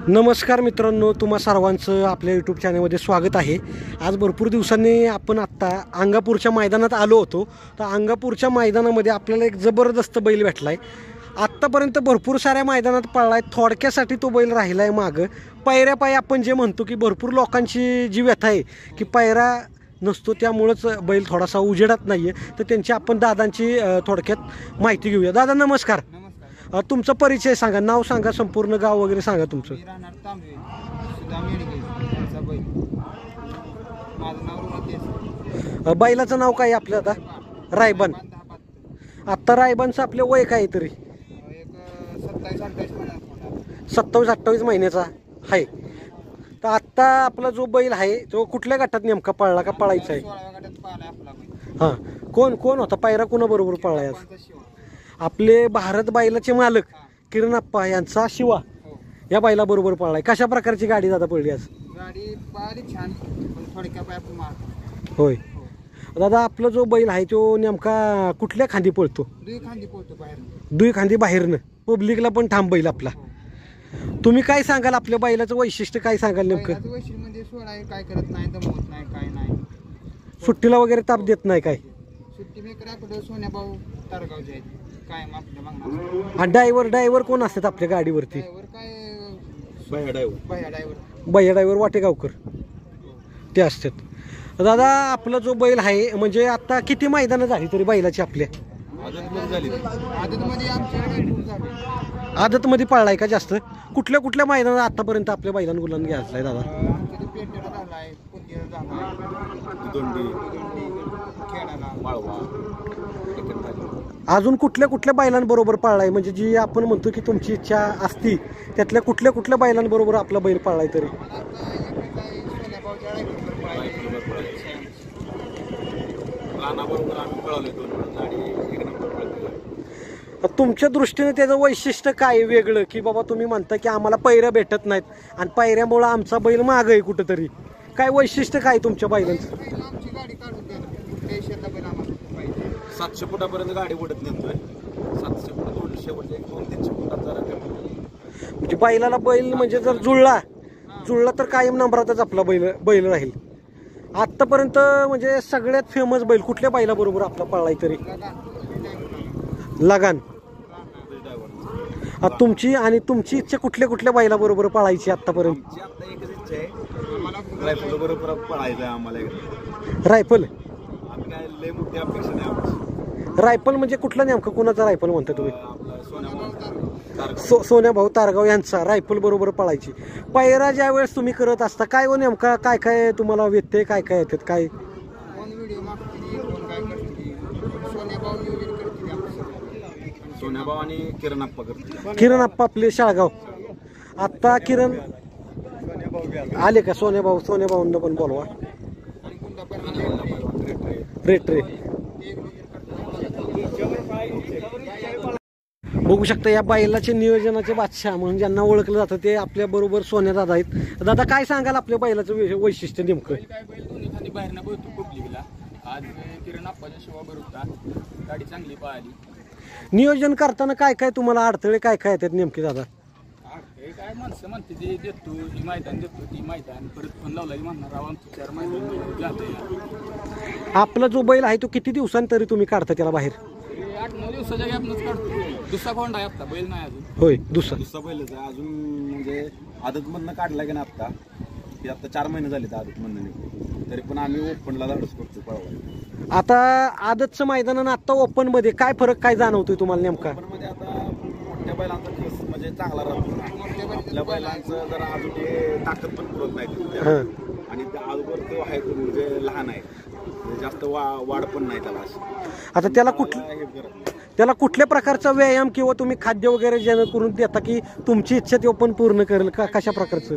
नमस्कार मित्रांनो, तुम्हा सर्वांचं आपल्या यूट्यूब चॅनलमध्ये स्वागत आहे। आज भरपूर दिवसांनी आपण आत्ता अंगापूरच्या मैदानात आलो होतो। तर अंगापूरच्या मैदानामध्ये आपल्याला एक जबरदस्त बैल भेटला आहे। आत्तापर्यंत भरपूर साऱ्या मैदानात पळला आहे, थोडक्यासाठी तो बैल राहिला आहे मागं। पायऱ्यापायी आपण जे म्हणतो की भरपूर लोकांची जी व्यथा आहे की पायरा नसतो, त्यामुळेच बैल थोडासा उजेडात नाही आहे। तर त्यांची आपण दादांची थोडक्यात माहिती घेऊया। दादा नमस्कार, तुमचा परिचय सांगा, नाव सांगा, संपूर्ण गाव वगैरे सांगा तुमचं। बैलाचं नाव काय आपलं आता? रायबन। आता रायबनचं आपलं वय काय तरी? 27-28 महिन्याचा आहे। तर आत्ता आपला जो बैल आहे तो कुठल्या गटात नेमका पळला का पळायचा आहे? हां, कोण कोण होता पायरा, कोणाबरोबर पळला आज? आपले भारत बैलाचे मालक किरणप्पा यांचा शिवा या बैला बरोबर पळलाय। कशा प्रकारची गाडी दादा पडली आज? गाडी पाहिली छान, पण थोडक्या पाय आपण मारतो। होय दादा, आपला जो बैल आहे तो नेमका कुठल्या खांदी पळतो? दुई खांदी पळतो बाहेर, दुई खांदी बाहेरनं, पब्लिकला पण ठाम बैल आपला। तुम्ही काय सांगाल आपल्या बैलाचं वैशिष्ट्य, काय सांगाल नेमकं? वैशिष्ट्य म्हणजे सोडाय काय करत नाही, दमवत नाही, काय नाही, सुट्टीला वगैरे ताप देत नाही काय? सुट्टी मेकराकडे सोन्या भाऊ तारगावचे आहेत, कायम आपल्या मागणार। हा, ड्रायव्हर कोण असतात आपल्या गाडीवरती? ड्रायव्हर काय भैया ड्रायव्हर वाटेगावकर ते असतात। दादा आपला जो बैल आहे म्हणजे आता किती मैदानं झाली तरी बैलाची आपल्या? आदतमध्ये आमच्या आदतमध्ये पळलाय का जास्त? कुठल्या कुठल्या मैदानात आतापर्यंत आपल्या बैलांना गुलाम घ्यायचलाय दादा? आमच्या पेंटेला झालाय, पुंजीला झालाय, खेळाला माळवा। अजून कुठल्या कुठल्या बैलांबरोबर पळलाय, म्हणजे जी आपण म्हणतो की तुमची इच्छा असती त्यातल्या कुठल्या कुठल्या बैलांबरोबर आपला बैल पळलाय तरी? तुमच्या दृष्टीने त्याचं वैशिष्ट्य काय वेगळं, की बाबा तुम्ही म्हणता की आम्हाला पैऱ्या भेटत नाहीत आणि पैऱ्यामुळं आमचा बैल माग आहे कुठंतरी? काय वैशिष्ट्य काय तुमच्या बैलांचं? 700 फुटापर्यंत गाडी ओढत नेतोय। 700 फूट 200 फूट 200-300 फुटात जरा म्हणजे बैलाला बैल म्हणजे जर जुळला तर कायम नंबरातच आपला बैल राहील। आतापर्यंत म्हणजे सगळ्यात फेमस बैल कुठल्या बैला बरोबर आपला पळलाय तरी? लगान। तुमची आणि तुमची इच्छा कुठल्या कुठल्या बैला बरोबर पळायची आतापर्यंत? आता एकच इच्छा आहे, रायफल बरोबर पळायचं आहे आम्हाला। रायफल? आम्ही काय लय मोठी अपेक्षा नाही आमची। रायफल म्हणजे कुठला नेमकं, कुणाचा रायफल म्हणता तुम्ही? सोन्या भाऊ तारगाव यांचा रायफल बरोबर पळायची। पायरा ज्या वेळेस तुम्ही करत असता काय हो नेमका काय काय तुम्हाला व्यत्यय काय काय येतात? काय सोन्याभाऊ आणि किरणप्पा करतो। किरणप्पा आपले शाळगाव। आता किरण आले का? सोन्या भाऊंना पण बोलवा। रेट बघू शकता या बैलाचे नियोजनाचे बादशाह म्हणून ज्यांना ओळखलं जातं ते आपल्या बरोबर सोन्या दादा आहेत। दादा काय सांगाल आपल्या बैलाचं वैशिष्ट्य नेमकं? आज किरणप्पाच्या शिवा बरोबर गाडी चांगली पळाली। नियोजन करताना काय काय तुम्हाला अडथळे काय काय येतात नेमके दादा? काय माणसं म्हणते ते देतो, ही मैदान देतो, ती मैदान परत फोन लावला म्हणणार आमचं 4 मैदान जात। आपला जो बैल आहे तो किती दिवसांतरी तुम्ही काढता त्याला बाहेर? 8-9 दिवसाच्या गॅपनंच काढतो। दुसरा कोंडा आहे आता, बैल नाही अजून। होय, दुसरा बैलच आहे अजून, म्हणजे आदतमधनं काढला की ना आता 4 महिने झाले आदतमधनं, तरी पण आम्ही ओपनला धाडस करतो पळवायला। आता आदतचं मैदान आणि आता ओपन मध्ये काय फरक काय जाणवतोय तुम्हाला नेमका? ओपन मध्ये आता मोठ्या बैलांचा केस म्हणजे चांगला राहतो, आपल्या बैलांचं जरा अजून ताकद पण पुरत नाही आणि अगोदर तो आहे म्हणजे लहान आहे, जास्त वाढ पण नाही त्याला अशी। आता त्याला कुठल्या प्रकारचा व्यायाम किंवा तुम्ही खाद्य वगैरे जेणेकरून करून देता की तुमची इच्छा ते पण पूर्ण करेल का? कशा प्रकारचं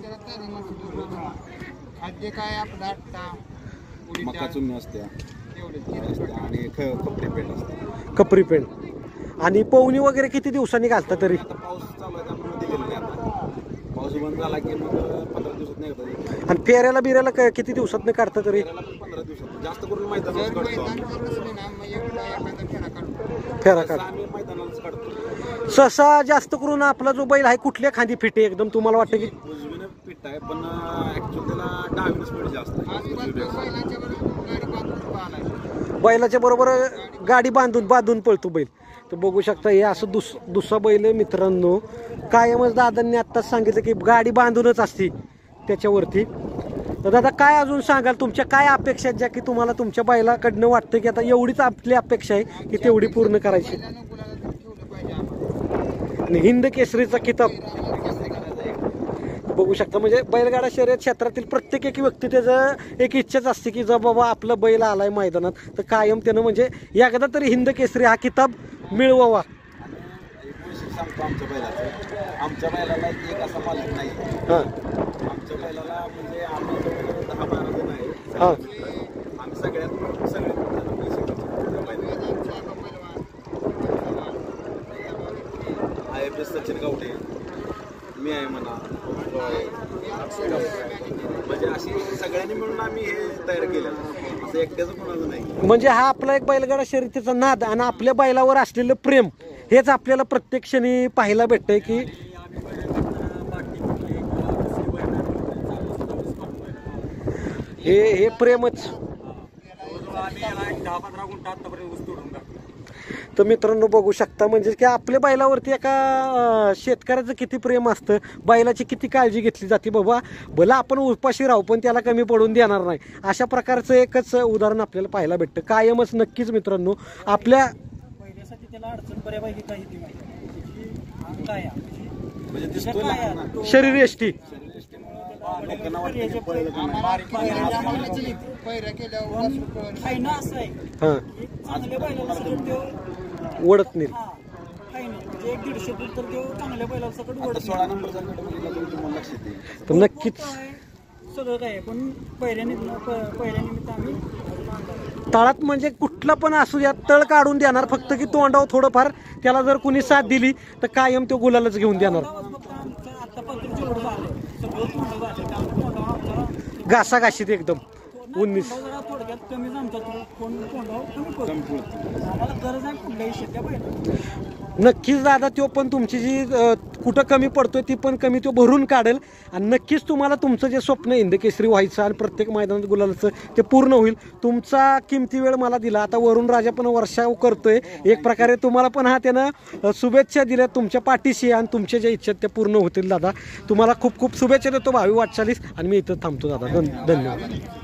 खाद्य काय आपला मका चुन्नी असते आणि कपरी पेंट असते। कपरी पेंट आणि पवनी वगैरे किती दिवसांनी घालता तरी? पाऊस चालू आहे त्यामुळे दिलेलं नाही आता, पाऊस बंद झाला की मग 15 दिवसात नाही करता। आणि फेऱ्याला किती दिवसात काढता तरी? 15 दिवसात जास्त करून मैदानात काढतो, फेरा काढ आम्ही मैदानालाच काढतो। सहसा जास्त करून आपला जो बैल आहे कुठल्या खांदी फिट आहे एकदम तुम्हाला वाटतं की उजवीनं फिट आहे पण ऍक्च्युअली त्याला डावीनं स्पीड जास्त आहे. बैलाच्या बरोबर गाडी बांधून पळतो बैल. तर बघू शकता हे असं दुसरा बैल आहे मित्रांनो. कायमच दादांनी आत्ताच सांगितलं की गाडी बांधूनच असते त्याच्यावरती. तर दादा काय अजून सांगाल, तुमच्या काय अपेक्षा आहेत ज्या की तुम्हाला तुमच्या बैलाकडनं वाटतं की आता एवढीच आपली अपेक्षा आहे की तेवढी पूर्ण करायची. आणि हिंद केसरीचा किताब बघू शकता. म्हणजे बैलगाडा शर्यत क्षेत्रातील प्रत्येक एक व्यक्ती त्याचं एक इच्छाच असते की जर बाबा आपला बैल आलाय मैदानात तर कायम त्यानं म्हणजे एकदा तरी हिंद केसरी हा किताब मिळवावा. सांगतो आमच्या बैलाला एक असा मालक नाही. आमच्या बैलाला म्हणजे आम्ही 10-12 जण आहे. आम्ही सगळे सचिन गावडे, मी आहे म्हणा, म्हणजे अशी सगळ्यांनी मिळून आम्ही हे तयार केलं, असं एकट्याचं कोणाचं नाही. म्हणजे हा आपला एक बैलगाडा शर्यतीचा नाद आणि आपल्या बैलावर असलेलं प्रेम हेच आपल्याला प्रत्येक क्षणी पाहायला भेटतंय की हे प्रेमच. तर मित्रांनो बघू शकता म्हणजे की आपल्या बैलावरती एका शेतकऱ्याचं किती प्रेम असतं, बैलाची किती काळजी घेतली जाते. बाबा भला आपण उपाशी राहू पण त्याला कमी पडून देणार नाही, अशा प्रकारचं एकच उदाहरण आपल्याला पाहायला भेटतं कायमच. नक्कीच मित्रांनो आपल्या शरीर एष्टी वडत नाही. तर नक्कीच तळात म्हणजे कुठला पण असू द्या तळ काढून देणार, फक्त की तोंडावर थोडंफार त्याला जर कुणी साथ दिली तर कायम तो गुलालच घेऊन देणार. घासाघाशीत एकदम 19 नक्कीच दादा. तो पण तुमची जी कुठं कमी पडतोय ती पण कमी तो भरून काढेल आणि नक्कीच तुम्हाला तुमचं जे स्वप्न हिंद केसरी व्हायचं आणि प्रत्येक मैदानात गुलालाचं ते पूर्ण होईल. तुमचा किमती वेळ मला दिला. आता वरुण राजा पण वर्षाव करतोय एक प्रकारे, तुम्हाला पण हा त्यानं शुभेच्छा दिल्या तुमच्या पाठीशी आणि तुमच्या ज्या इच्छा त्या पूर्ण होतील दादा. तुम्हाला खूप खूप शुभेच्छा देतो भावी वाटचालीस आणि मी इथं थांबतो दादा. धन्यवाद.